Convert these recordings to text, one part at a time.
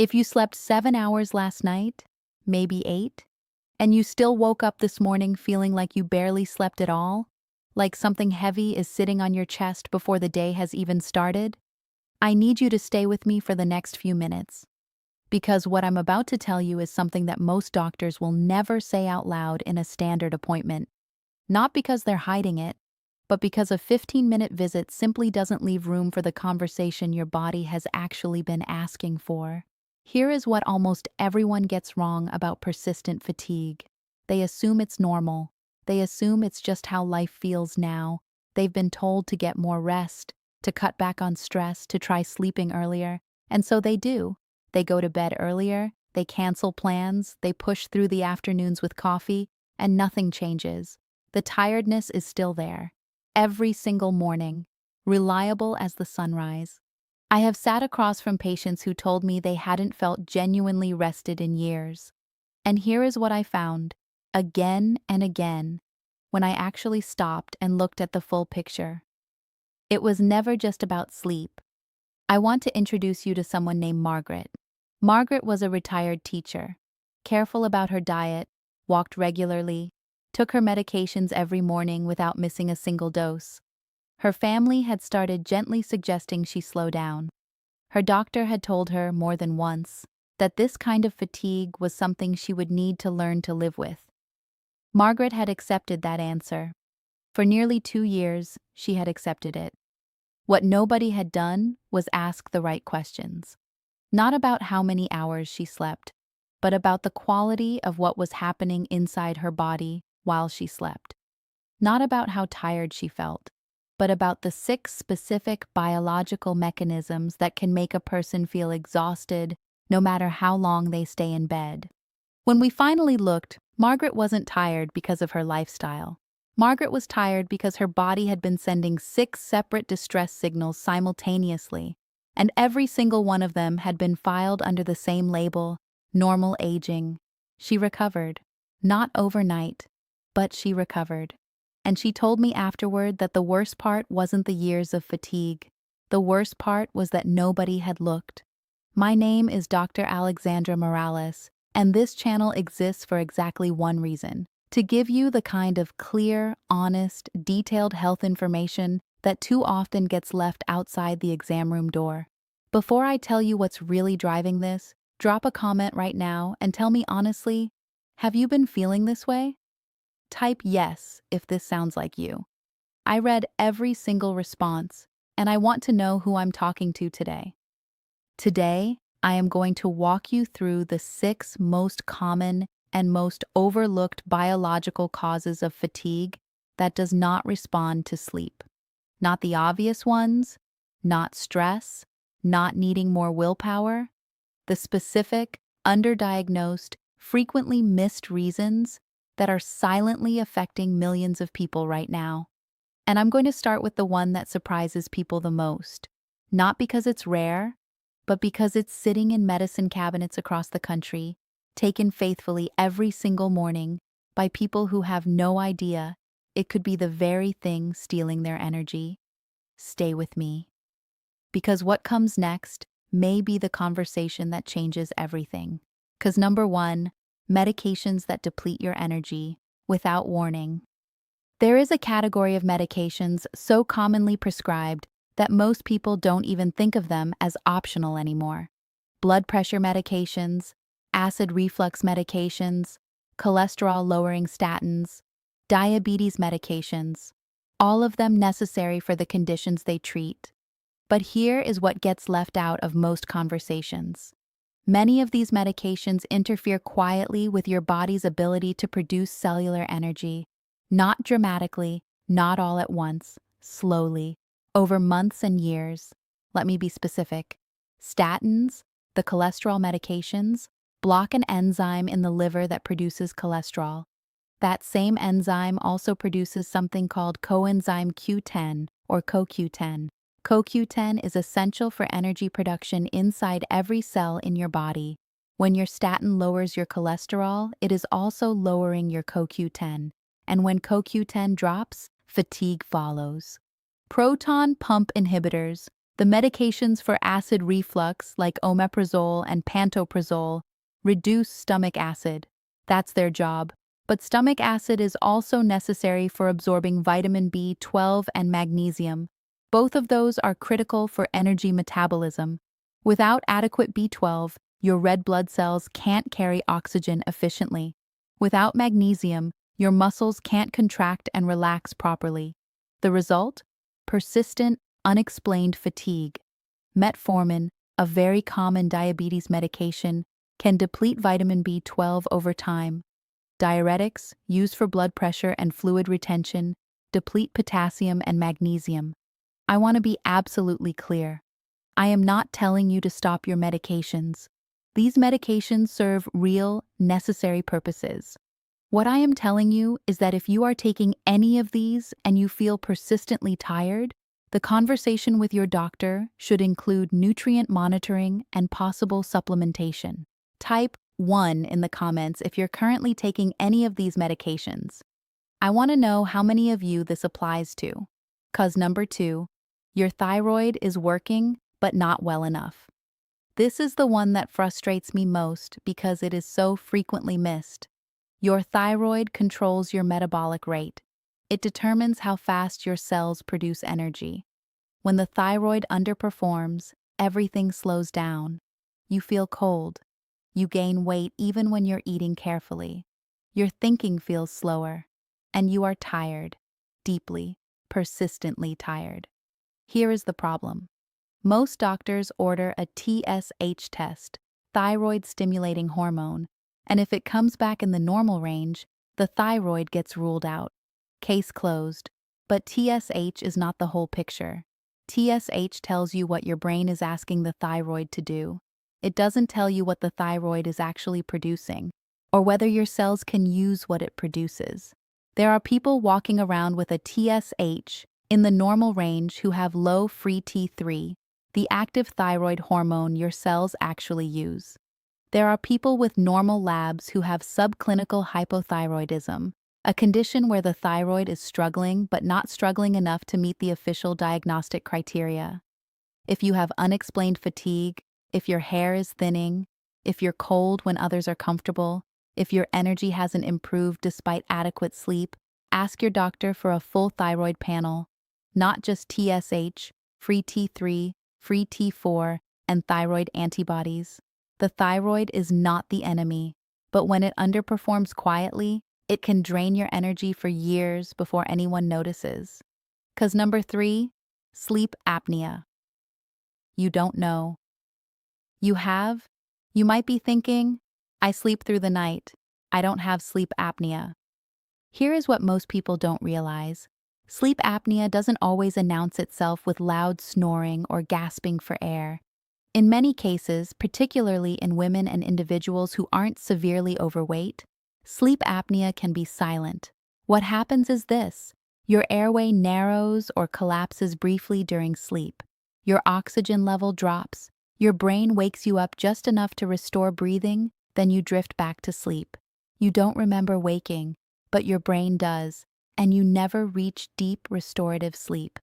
If you slept 7 hours last night, maybe 8, and you still woke up this morning feeling like you barely slept at all, like something heavy is sitting on your chest before the day has even started, I need you to stay with me for the next few minutes. Because what I'm about to tell you is something that most doctors will never say out loud in a standard appointment. Not because they're hiding it, but because a 15-minute visit simply doesn't leave room for the conversation your body has actually been asking for. Here is what almost everyone gets wrong about persistent fatigue. They assume it's normal. They assume it's just how life feels now. They've been told to get more rest, to cut back on stress, to try sleeping earlier, and so they do. They go to bed earlier, they cancel plans, they push through the afternoons with coffee, and nothing changes. The tiredness is still there. Every single morning, reliable as the sunrise. I have sat across from patients who told me they hadn't felt genuinely rested in years. And here is what I found, again and again, when I actually stopped and looked at the full picture. It was never just about sleep. I want to introduce you to someone named Margaret. Margaret was a retired teacher, careful about her diet, walked regularly, took her medications every morning without missing a single dose. Her family had started gently suggesting she slow down. Her doctor had told her more than once that this kind of fatigue was something she would need to learn to live with. Margaret had accepted that answer. For nearly 2 years, she had accepted it. What nobody had done was ask the right questions. Not about how many hours she slept, but about the quality of what was happening inside her body while she slept. Not about how tired she felt, but about the 6 specific biological mechanisms that can make a person feel exhausted no matter how long they stay in bed. When we finally looked, Margaret wasn't tired because of her lifestyle. Margaret was tired because her body had been sending 6 separate distress signals simultaneously, and every single one of them had been filed under the same label, normal aging. She recovered. Not overnight, but she recovered. And she told me afterward that the worst part wasn't the years of fatigue. The worst part was that nobody had looked. My name is Dr. Alexandra Morales, and this channel exists for exactly one reason: to give you the kind of clear, honest, detailed health information that too often gets left outside the exam room door. Before I tell you what's really driving this, drop a comment right now and tell me honestly, have you been feeling this way? Type yes if this sounds like you. I read every single response, and I want to know who I'm talking to today. Today, I am going to walk you through the 6 most common and most overlooked biological causes of fatigue that does not respond to sleep. Not the obvious ones, not stress, not needing more willpower. The specific, underdiagnosed, frequently missed reasons that are silently affecting millions of people right now. And I'm going to start with the one that surprises people the most. Not because it's rare, but because it's sitting in medicine cabinets across the country, taken faithfully every single morning by people who have no idea it could be the very thing stealing their energy. Stay with me. Because what comes next may be the conversation that changes everything. Because number 1, medications that deplete your energy without warning. There is a category of medications so commonly prescribed that most people don't even think of them as optional anymore. Blood pressure medications, acid reflux medications, cholesterol-lowering statins, diabetes medications, all of them necessary for the conditions they treat. But here is what gets left out of most conversations. Many of these medications interfere quietly with your body's ability to produce cellular energy, not dramatically, not all at once, slowly, over months and years. Let me be specific. Statins, the cholesterol medications, block an enzyme in the liver that produces cholesterol. That same enzyme also produces something called coenzyme Q10 or CoQ10. CoQ10 is essential for energy production inside every cell in your body. When your statin lowers your cholesterol, it is also lowering your CoQ10. And when CoQ10 drops, fatigue follows. Proton pump inhibitors, The medications for acid reflux, like omeprazole and pantoprazole, reduce stomach acid. That's their job. But stomach acid is also necessary for absorbing vitamin B12 and magnesium. Both of those are critical for energy metabolism. Without adequate B12, your red blood cells can't carry oxygen efficiently. Without magnesium, your muscles can't contract and relax properly. The result? Persistent, unexplained fatigue. Metformin, a very common diabetes medication, can deplete vitamin B12 over time. Diuretics, used for blood pressure and fluid retention, deplete potassium and magnesium. I want to be absolutely clear. I am not telling you to stop your medications. These medications serve real, necessary purposes. What I am telling you is that if you are taking any of these and you feel persistently tired, the conversation with your doctor should include nutrient monitoring and possible supplementation. Type 1 in the comments if you're currently taking any of these medications. I want to know how many of you this applies to. 'Cause number 2, your thyroid is working but not well enough. This is the one that frustrates me most because it is so frequently missed. Your thyroid controls your metabolic rate. It determines how fast your cells produce energy. When the thyroid underperforms, everything slows down. You feel cold. You gain weight even when you're eating carefully. Your thinking feels slower. And you are tired. Deeply, persistently tired. Here is the problem. Most doctors order a TSH test, thyroid stimulating hormone, and if it comes back in the normal range, the thyroid gets ruled out. Case closed. But TSH is not the whole picture. TSH tells you what your brain is asking the thyroid to do. It doesn't tell you what the thyroid is actually producing, or whether your cells can use what it produces. There are people walking around with a TSH in the normal range who have low free T3, the active thyroid hormone your cells actually use. There are people with normal labs who have subclinical hypothyroidism, a condition where the thyroid is struggling but not struggling enough to meet the official diagnostic criteria. If you have unexplained fatigue, if your hair is thinning, if you're cold when others are comfortable, if your energy hasn't improved despite adequate sleep, ask your doctor for a full thyroid panel, not just TSH, free T3, free T4, and thyroid antibodies. The thyroid is not the enemy, but when it underperforms quietly, it can drain your energy for years before anyone notices. 'Cause number 3, sleep apnea. You don't know. You have? You might be thinking, I sleep through the night. I don't have sleep apnea. Here is what most people don't realize. Sleep apnea doesn't always announce itself with loud snoring or gasping for air. In many cases, particularly in women and individuals who aren't severely overweight, sleep apnea can be silent. What happens is this: your airway narrows or collapses briefly during sleep. Your oxygen level drops. Your brain wakes you up just enough to restore breathing, then you drift back to sleep. You don't remember waking, but your brain does, and you never reach deep restorative sleep.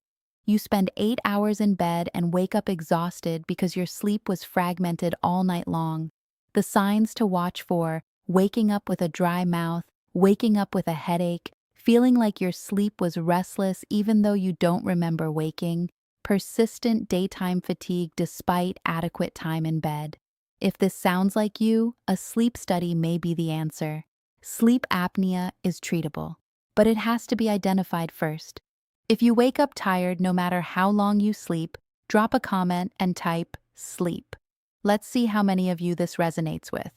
You spend 8 hours in bed and wake up exhausted because your sleep was fragmented all night long. The signs to watch for: waking up with a dry mouth, waking up with a headache, feeling like your sleep was restless even though you don't remember waking, persistent daytime fatigue despite adequate time in bed. If this sounds like you, a sleep study may be the answer. Sleep apnea is treatable, but it has to be identified first. If you wake up tired no matter how long you sleep, drop a comment and type sleep. Let's see how many of you this resonates with.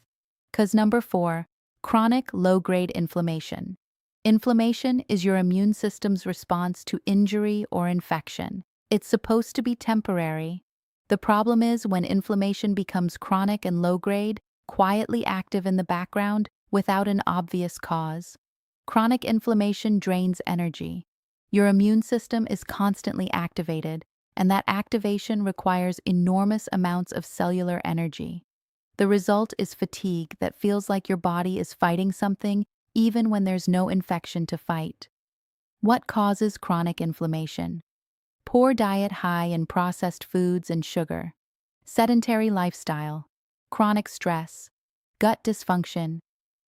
'Cause number 4, chronic low-grade inflammation. Inflammation is your immune system's response to injury or infection. It's supposed to be temporary. The problem is when inflammation becomes chronic and low-grade, quietly active in the background, without an obvious cause. Chronic inflammation drains energy. Your immune system is constantly activated, and that activation requires enormous amounts of cellular energy. The result is fatigue that feels like your body is fighting something even when there's no infection to fight. What causes chronic inflammation? Poor diet high in processed foods and sugar. Sedentary lifestyle. Chronic stress. Gut dysfunction.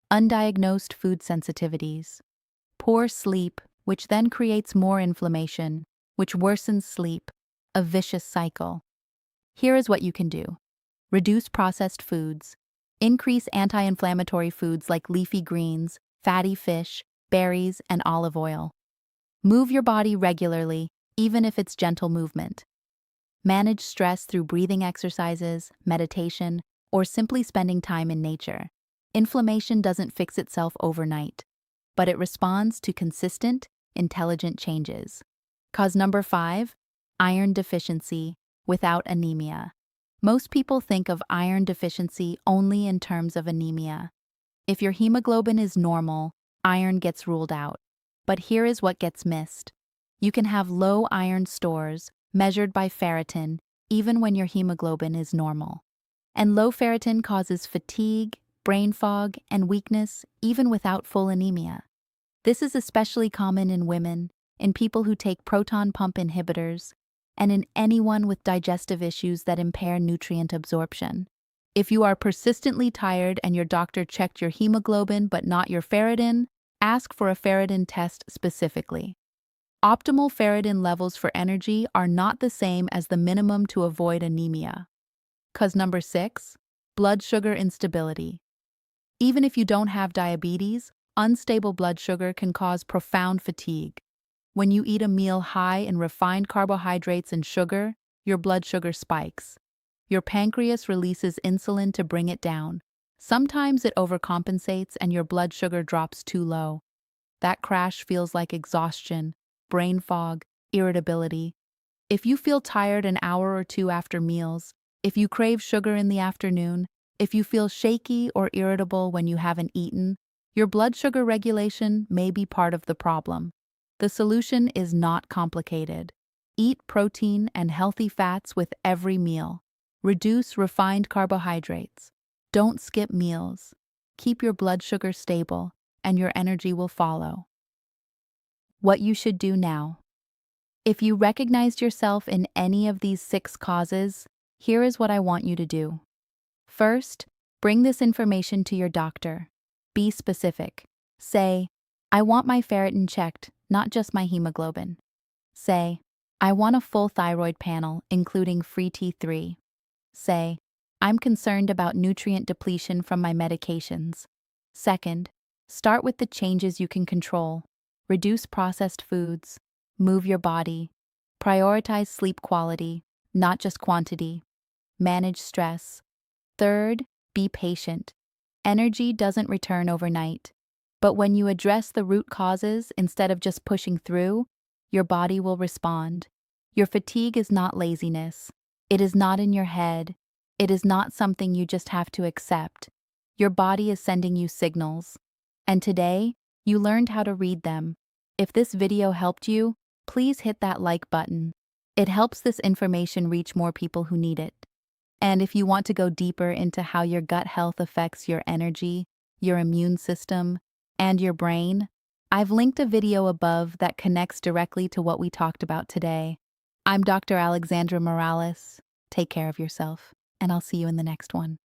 Undiagnosed food sensitivities. Poor sleep, which then creates more inflammation, which worsens sleep. A vicious cycle. Here is what you can do. Reduce processed foods. Increase anti-inflammatory foods like leafy greens, fatty fish, berries, and olive oil. Move your body regularly, even if it's gentle movement. Manage stress through breathing exercises, meditation, or simply spending time in nature. Inflammation doesn't fix itself overnight, but it responds to consistent, intelligent changes. Cause number 5, iron deficiency without anemia. Most people think of iron deficiency only in terms of anemia. If your hemoglobin is normal, iron gets ruled out. But here is what gets missed. You can have low iron stores, measured by ferritin, even when your hemoglobin is normal. And low ferritin causes fatigue, brain fog, and weakness, even without full anemia. This is especially common in women, in people who take proton pump inhibitors, and in anyone with digestive issues that impair nutrient absorption. If you are persistently tired and your doctor checked your hemoglobin but not your ferritin, ask for a ferritin test specifically. Optimal ferritin levels for energy are not the same as the minimum to avoid anemia. Cause number 6, blood sugar instability. Even if you don't have diabetes, unstable blood sugar can cause profound fatigue. When you eat a meal high in refined carbohydrates and sugar, your blood sugar spikes. Your pancreas releases insulin to bring it down. Sometimes it overcompensates and your blood sugar drops too low. That crash feels like exhaustion, brain fog, irritability. If you feel tired an hour or two after meals, if you crave sugar in the afternoon, if you feel shaky or irritable when you haven't eaten, your blood sugar regulation may be part of the problem. The solution is not complicated. Eat protein and healthy fats with every meal. Reduce refined carbohydrates. Don't skip meals. Keep your blood sugar stable, and your energy will follow. What you should do now. If you recognized yourself in any of these 6 causes, here is what I want you to do. First, bring this information to your doctor. Be specific. Say, I want my ferritin checked, not just my hemoglobin. Say, I want a full thyroid panel, including free T3. Say, I'm concerned about nutrient depletion from my medications. Second, start with the changes you can control. Reduce processed foods. Move your body. Prioritize sleep quality, not just quantity. Manage stress. Third, be patient. Energy doesn't return overnight. But when you address the root causes instead of just pushing through, your body will respond. Your fatigue is not laziness. It is not in your head. It is not something you just have to accept. Your body is sending you signals. And today, you learned how to read them. If this video helped you, please hit that like button. It helps this information reach more people who need it. And if you want to go deeper into how your gut health affects your energy, your immune system, and your brain, I've linked a video above that connects directly to what we talked about today. I'm Dr. Alexandra Morales. Take care of yourself, and I'll see you in the next one.